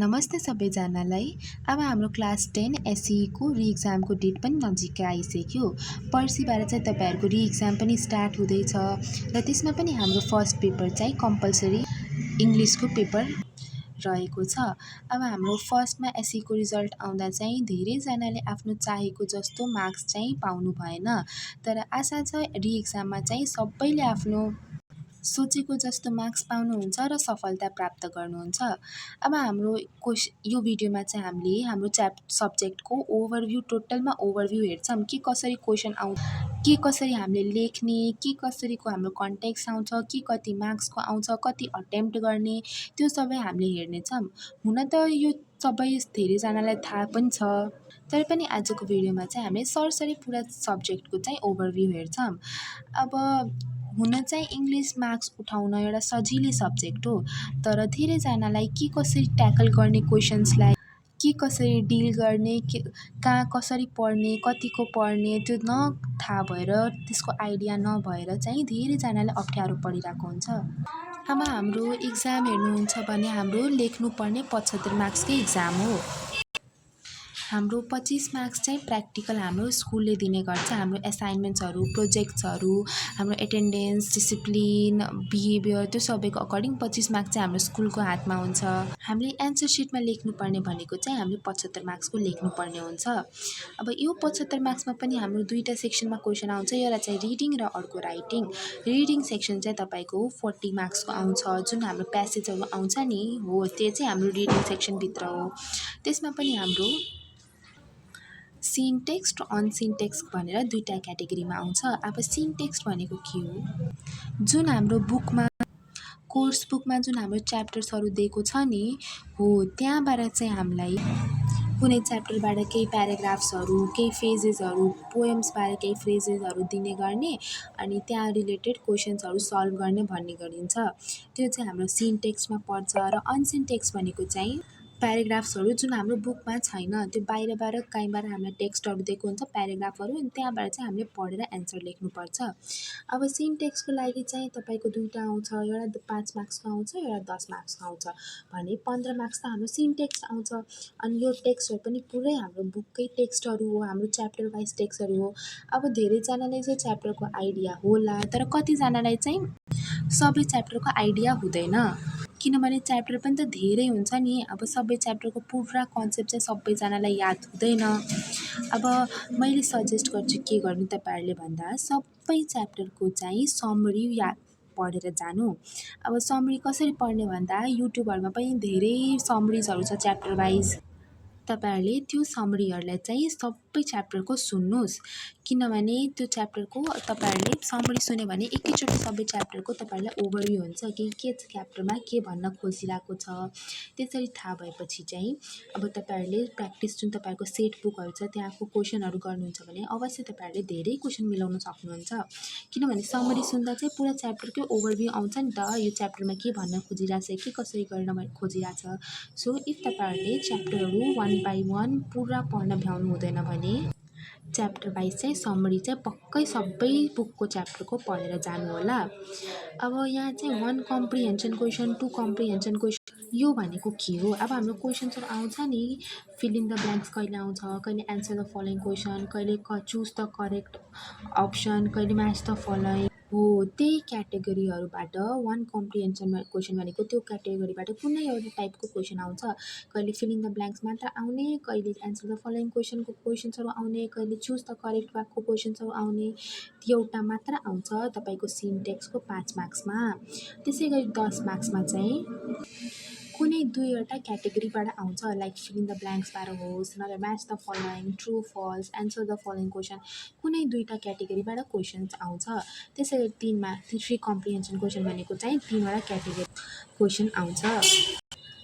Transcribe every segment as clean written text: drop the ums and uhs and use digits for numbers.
नमस्ते सबैजनालाई। अब हाम्रो क्लास 10 एसईको रिएक्जामको डेट पनि नजिकै आइसक्यो। पर्सिबाट चाहिँ तपाईँहरूको रिएक्जाम पनि स्टार्ट हुँदैछ र त्यसमा पनि हाम्रो फर्स्ट पेपर चाहिँ कम्पल्सरी इङ्ग्लिसको पेपर रहेको छ। अब हाम्रो फर्स्टमा एसईको रिजल्ट आउँदा चाहिँ धेरैजनाले आफ्नो चाहेको जस्तो मार्क्स चाहिँ पाउनु भएन, तर आशा छ रिएक्जाममा चाहिँ सबैले आफ्नो सोचेको जस्तो मार्क्स पाउनुहुन्छ र सफलता प्राप्त गर्नुहुन्छ। अब हाम्रो यो भिडियोमा चाहिँ हामीले हाम्रो सब्जेक्टको ओभरभ्यू टोटलमा ओभरभ्यू हेर्छौँ के कसरी क्वेसन आउँछ, के कसरी हामीले लेख्ने, के कसरीको हाम्रो कन्टेक्स्ट आउँछ, के कति मार्क्सको आउँछ, कति अटेम्प्ट गर्ने, त्यो सबै हामीले हेर्नेछौँ। हुन त यो सबै धेरैजनालाई थाहा पनि छ, तर पनि आजको भिडियोमा चाहिँ हामीले सरसरी पुरा सब्जेक्टको चाहिँ ओभरभ्यू हेर्छौँ। अब हुन चाहिँ इङ्ग्लिस मार्क्स उठाउन एउटा सजिलै सब्जेक्ट हो, तर धेरैजनालाई के कसरी ट्याकल गर्ने क्वेसन्सलाई, के कसरी डिल गर्ने, कहाँ कसरी पढ्ने, कतिको पढ्ने त्यो थाहा भएर, त्यसको आइडिया नभएर चाहिँ धेरैजनालाई अप्ठ्यारो परिरहेको हुन्छ। अब हाम्रो इक्जाम हेर्नुहुन्छ भने हाम्रो लेख्नुपर्ने 75 मार्क्सकै इक्जाम हो। हाम्रो 25 मार्क्स चाहिँ प्र्याक्टिकल हाम्रो स्कुलले दिने गर्छ। हाम्रो एसाइनमेन्ट्सहरू, प्रोजेक्ट्सहरू, हाम्रो एटेन्डेन्स, डिसिप्लिन, बिहेभियर त्यो सबैको अकर्डिङ 25 मार्क्स चाहिँ हाम्रो स्कुलको हातमा हुन्छ। हामीले एन्सर सिटमा लेख्नुपर्ने भनेको चाहिँ हामीले 75 मार्क्सको लेख्नुपर्ने हुन्छ। अब यो 75 मार्क्समा पनि हाम्रो दुईवटा सेक्सनमा क्वेसन आउँछ, एउटा चाहिँ रिडिङ र अर्को राइटिङ। रिडिङ सेक्सन चाहिँ तपाईँको 40 मार्क्सको आउँछ, जुन हाम्रो प्यासेजहरू आउँछ नि हो त्यो चाहिँ हाम्रो रिडिङ सेक्सनभित्र हो। त्यसमा पनि हाम्रो सिन टेक्स्ट र अनसिन टेक्स्ट भनेर दुईवटा क्याटेगोरीमा आउँछ। अब सिन टेक्स्ट भनेको के हो, जुन हाम्रो बुकमा कोर्स बुकमा जुन हाम्रो च्याप्टर्सहरू दिएको छ नि हो, त्यहाँबाट चाहिँ हामीलाई कुनै च्याप्टरबाट केही प्याराग्राफ्सहरू, केही फेजेसहरू, पोएम्सबाट केही फ्रेजेसहरू दिने गर्ने अनि त्यहाँ रिलेटेड क्वेसन्सहरू सल्भ गर्ने भन्ने गरिन्छ। त्यो चाहिँ हाम्रो सिन टेक्स्टमा पर्छ। र अनसिन टेक्स्ट भनेको चाहिँ प्याराग्राफ्सहरू जुन हाम्रो बुकमा छैन, त्यो बाहिरबाट कहीँबाट हामीलाई टेक्स्टहरू दिएको हुन्छ, प्याराग्राफहरू, अनि त्यहाँबाट चाहिँ हामीले पढेर एन्सर लेख्नुपर्छ। अब सिन टेक्स्टको लागि चाहिँ तपाईँको दुईवटा आउँछ, एउटा 5 मार्क्सको आउँछ, एउटा 10 मार्क्सको आउँछ भने 15 मार्क्स त हाम्रो सिन टेक्स्ट आउँछ। अनि यो टेक्स्टहरू पनि पुरै हाम्रो बुककै टेक्स्टहरू हो, हाम्रो च्याप्टर वाइज टेक्स्टहरू हो। अब धेरैजनाले चाहिँ च्याप्टरको आइडिया होला, तर कतिजनालाई चाहिँ सबै च्याप्टरको आइडिया हुँदैन, किनभने च्याप्टर पनि त धेरै हुन्छ नि। अब सबै च्याप्टरको पुरा कन्सेप्ट चाहिँ सबैजनालाई याद हुँदैन। अब मैले सजेस्ट गर्छु के गर्नु तपाईँहरूले भन्दा सबै च्याप्टरको चाहिँ समरी याद पढेर जानु। अब समरी कसरी पढ्ने भन्दा युट्युबहरूमा पनि धेरै समरिजहरू छ च्याप्टर वाइज। तपाईँहरूले त्यो समरीहरूलाई चाहिँ सबै च्याप्टरको सुन्नुहोस्, किनभने त्यो च्याप्टरको तपाईँहरूले समरी सुन्यो भने एकैचोटि सबै च्याप्टरको तपाईँहरूलाई ओभरभ्यू हुन्छ कि के च्याप्टरमा के भन्न खोजिरहेको छ। त्यसरी थाहा भएपछि चाहिँ अब तपाईँहरूले प्र्याक्टिस जुन तपाईँहरूको सेट बुकहरू छ त्यहाँको क्वेसनहरू गर्नुहुन्छ भने अवश्य तपाईँहरूले धेरै क्वेसन मिलाउन सक्नुहुन्छ, किनभने समरी सुन्दा चाहिँ पुरा च्याप्टरकै ओभरभ्यू आउँछ नि त, यो च्याप्टरमा के भन्न खोजिरहेछ, के कसरी गर्न खोजिरहेछ। सो इफ तपाईँहरूले च्याप्टरहरू 1 by 1 पुरा पढ्न भ्याउनु हुँदैन भने च्याप्टर वाइज चाहिँ समरी चाहिँ पक्कै सबै बुकको च्याप्टरको पढेर जानु होला। अब यहाँ चाहिँ 1 कम्प्रिहेन्सन क्वेसन, 2 कम्प्रिहेन्सन क्वेसन, यो भनेको के हो। अब हाम्रो क्वेसन्सहरू आउँछ नि, फिल इन द ब्ल्याङ्क्स कहिले आउँछ, कहिले एन्सर द फलोइङ क्वेसन, कहिले चुज द करेक्ट अप्सन, कहिले म्याच द फलोइङ हो। त्यही क्याटेगोरीहरूबाट 1 कम्प्रिहेन्सन क्वेसन भनेको त्यो क्याटेगोरीबाट कुनै एउटा टाइपको क्वेसन आउँछ। कहिले फिल इन द ब्ल्याङ्क्स मात्र आउने, कहिले एन्सर द फलोइङ क्वेसनको क्वेसन्सहरू आउने, कहिले चुज द करेक्ट भएको क्वेसन्सहरू आउने, एउटा मात्र आउँछ तपाईँको सिन टेक्स्टको 5 मार्क्समा। त्यसै गरी 10 मार्क्समा चाहिँ कुनै दुईवटा क्याटेगोरीबाट आउँछ, लाइक फिल इन द ब्ल्याङ्क्सबाट होस्, नभए match the following, true false, answer the following question, कुनै दुईवटा क्याटेगोरीबाट क्वेसन्स आउँछ। त्यसै गरी 3 कम्प्रिहेन्सन क्वेसन भनेको चाहिँ 3वटा क्याटेगोरी क्वेसन आउँछ।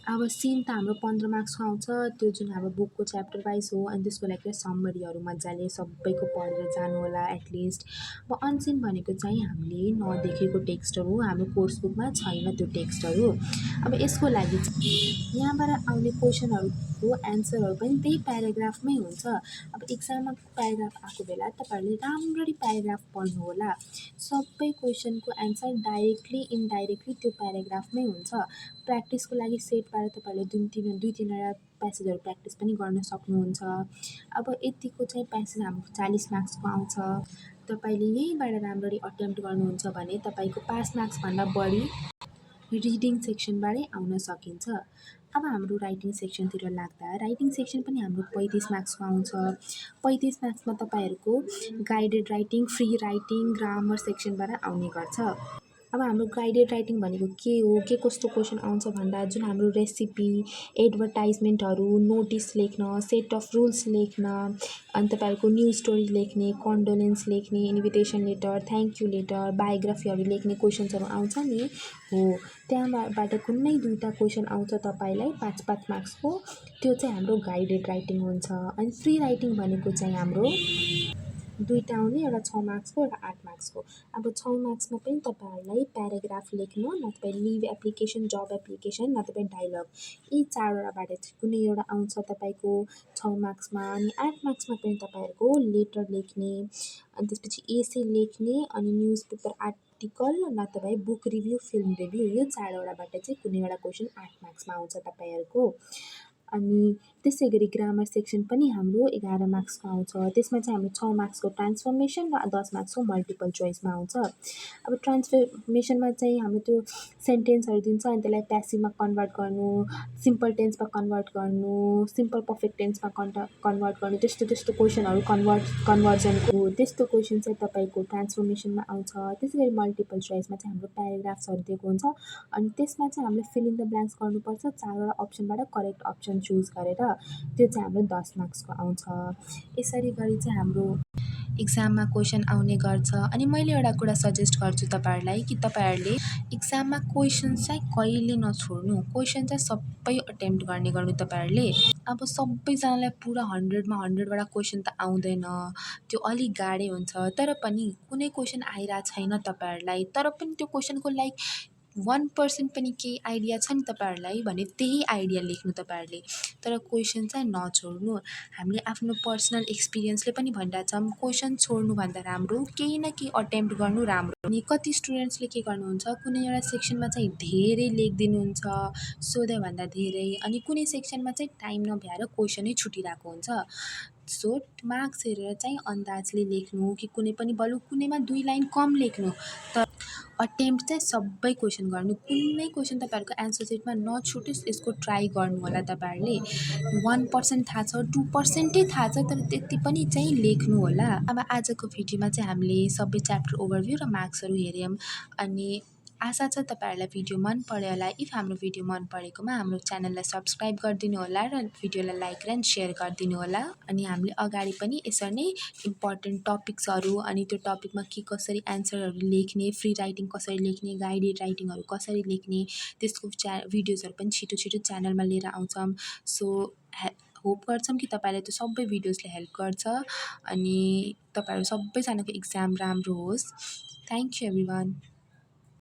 अब सिन त हाम्रो 15 मार्क्सको आउँछ, त्यो जुन हाम्रो बुकको च्याप्टर वाइज हो, अनि त्यसको लागि समरीहरू मजाले सबैको पढेर जानु होला एटलिस्ट। अब अनसिन भनेको चाहिँ हामीले नदेखेको टेक्स्टहरू, हाम्रो कोर्स बुकमा छैन त्यो टेक्स्टहरू। अब यसको लागि यहाँबाट आउने क्वेसनहरूको एन्सरहरू पनि त्यही प्याराग्राफमै हुन्छ। अब इक्जाममा प्याराग्राफ आएको बेला तपाईँहरूले राम्ररी प्याराग्राफ पढ्नु होला। सबै क्वेसनको एन्सर डाइरेक्टली इन्डाइरेक्टली त्यो प्याराग्राफमै हुन्छ। प्र्याक्टिसको लागि सेट पारा तपाईँहरूले दुई तिनवटा प्यासेजहरू प्र्याक्टिस पनि गर्न सक्नुहुन्छ। अब यतिको चाहिँ प्यासेज हाम्रो 40 मार्क्सको आउँछ। तपाईँले यहीँबाट राम्ररी अटेम्प्ट गर्नुहुन्छ भने तपाईँको पास मार्क्सभन्दा बढी रिडिङ सेक्सनबाटै आउन सकिन्छ। अब हाम्रो राइटिङ सेक्सनतिर लाग्दा राइटिङ सेक्सन पनि हाम्रो 35 मार्क्सको आउँछ। 35 मार्क्समा तपाईँहरूको guided writing, free writing, grammar सेक्सनबाट आउने गर्छ। अब हाम्रो गाइडेड राइटिङ भनेको के हो, के कस्तो क्वेसन आउँछ भन्दा जुन हाम्रो रेसिपी, एडभर्टाइजमेन्टहरू, नोटिस लेख्न, सेट अफ रुल्स लेख्न, अनि तपाईँहरूको न्युज स्टोरी लेख्ने, कन्डोलेन्स लेख्ने, invitation letter, thank you letter, बायोग्राफीहरू लेख्ने क्वेसन्सहरू आउँछ नि हो, त्यहाँबाट कुनै दुईवटा क्वेसन आउँछ तपाईँलाई 5-5 मार्क्सको, त्यो चाहिँ हाम्रो गाइडेड राइटिङ हुन्छ। अनि फ्री राइटिङ भनेको चाहिँ हाम्रो दुईवटा आउने, एउटा 6 मार्क्सको एउटा 8 मार्क्सको। अब 6 मार्क्समा पनि तपाईँहरूलाई प्याराग्राफ लेख्न, नत्र लिभ एप्लिकेसन, जब एप्लिकेसन, नत्र डायलग, यी चारवटाबाट चाहिँ कुनै एउटा आउँछ तपाईँको 6 मार्क्समा। अनि 8 मार्क्समा पनि तपाईँहरूको लेटर लेख्ने, अनि त्यसपछि एसे लेख्ने, अनि न्युज पेपर आर्टिकल, नत्र बुक रिभ्यू, फिल्म रिभ्यू, यो चारवटाबाट चाहिँ कुनै एउटा क्वेसन 8 मार्क्समा आउँछ तपाईँहरूको। अनि त्यसै गरी ग्रामर सेक्सन पनि हाम्रो 11 मार्क्सको आउँछ। त्यसमा चाहिँ हाम्रो 6 मार्क्सको ट्रान्सफर्मेसन र 10 मार्क्सको मल्टिपल चोइसमा आउँछ। अब ट्रान्सफर्मेसनमा चाहिँ हाम्रो त्यो सेन्टेन्सहरू दिन्छ, अनि त्यसलाई प्यासिभमा कन्भर्ट गर्नु, सिम्पल टेन्समा कन्भर्ट गर्नु, सिम्पल पर्फेक्ट टेन्समा कन्भर्ट गर्नु, त्यस्तो क्वेसनहरू कन्भर्जनको त्यस्तो क्वेसन चाहिँ तपाईँको ट्रान्सफर्मेसनमा आउँछ। त्यसै गरी मल्टिपल चोइसमा चाहिँ हाम्रो प्याराग्राफ्सहरू दिएको हुन्छ, अनि त्यसमा चाहिँ हामीले फिल इन द ब्ल्याङ्क्स गर्नुपर्छ, चारवटा अप्सनबाट करेक्ट अप्सन चुज गरेर, त्यो चाहिँ हाम्रो 10 मार्क्सको आउँछ। यसरी गरी चाहिँ हाम्रो इक्जाममा क्वेसन आउने गर्छ। अनि मैले एउटा कुरा सजेस्ट गर्छु तपाईँहरूलाई कि तपाईँहरूले इक्जाममा क्वेसन चाहिँ कहिले नछोड्नु, क्वेसन चाहिँ सबै अटेम्प्ट गर्नु तपाईँहरूले। अब सबैजनालाई पुरा 100मा 100वटा क्वेसन त आउँदैन, त्यो अलिक गाह्रै हुन्छ। तर पनि कुनै क्वेसन आइरहेको छैन तपाईँहरूलाई, तर पनि त्यो क्वेसनको 1% पनि केही आइडिया छ नि तपाईँहरूलाई भने त्यही आइडिया लेख्नु तपाईँहरूले, तर क्वेसन चाहिँ नछोड्नु। हामीले आफ्नो पर्सनल एक्सपिरियन्सले पनि भनिरहेको छौँ, क्वेसन छोड्नुभन्दा राम्रो केही न केही अटेम्प्ट गर्नु राम्रो। अनि कति स्टुडेन्ट्सले के गर्नुहुन्छ, कुनै एउटा सेक्सनमा चाहिँ धेरै लेखिदिनुहुन्छ, सोधेभन्दा धेरै, अनि कुनै सेक्सनमा चाहिँ टाइम नभ्याएर क्वेसनै छुटिरहेको हुन्छ। सो मार्क्स हेरेर चाहिँ अन्दाजले लेख्नु, कि कुनैमा 2 लाइन कम लेख्नु, तर अटेम्प्ट चाहिँ सबै क्वेसन गर्नु। कुनै क्वेसन तपाईँहरूको एन्सर सिटमा नछुटोस् यसको ट्राई गर्नु होला तपाईँहरूले। 1% थाहा छ, 2% थाहा छ, तर त्यति पनि चाहिँ लेख्नु होला। अब आजको भिडियोमा चाहिँ हामीले सबै च्याप्टर ओभरभ्यू र मार्क्सहरू हेऱ्यौँ। अनि आशा छ तपाईँहरूलाई भिडियो मन पर्यो होला। इफ हाम्रो भिडियो मन परेकोमा हाम्रो च्यानललाई सब्सक्राइब गरिदिनु होला र भिडियोलाई लाइक र सेयर गरिदिनु होला। अनि हामीले अगाडि पनि यसरी नै इम्पोर्टेन्ट टपिक्सहरू, अनि त्यो टपिकमा के कसरी एन्सरहरू लेख्ने, फ्री राइटिङ कसरी लेख्ने, गाइडेड राइटिङहरू कसरी लेख्ने, त्यसको भिडियोजहरू पनि छिटो च्यानलमा लिएर आउँछौँ। सो होप गर्छौँ कि तपाईँलाई त्यो सबै भिडियोजले हेल्प गर्छ, अनि तपाईँहरू सबैजनाको इक्जाम राम्रो होस्। Thank you everyone.